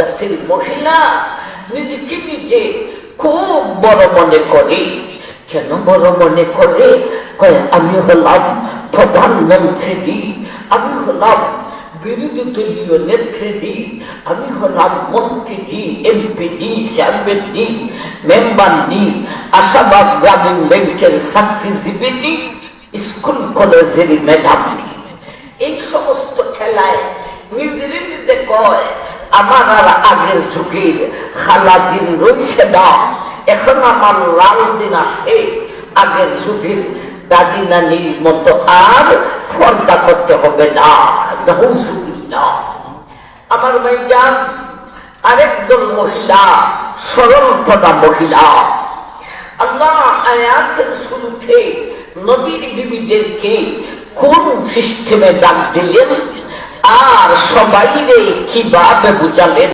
জাতির মহিলা নিজেকে নিজে খুব বড় মনে করে। কেন বড় মনে করে? কয় আমি হলাম প্রধানমন্ত্রী, আমি হলাম বিরোধী দলীয় নেত্রী, আমি হলাম মন্ত্রী, এমপি, চেয়ারম্যান, মেম্বার, আশাবাদ গ্রামীণ ব্যাংকের চাকরিজীবী, স্কুল কলেজের মেধাবী। এই সমস্ত খেলায় নিজে নিজে কয় আমার আর আগের যুগের খালাদিন রয়েছে না, এখন আমার লাল দিন আছে। আগের যুগের দাদি নানির মতো আর ফর্দা করতে হবে না। আমার ভাইজান, আরেকদল মহিলা, সরলপনা মহিলা, আল্লাহ আয়াতের শুরুতে নবীর বিবিদেরকে কোন সিস্টেমে ডাক দিলেন আর সবাইরে কিভাবে বুঝালেন।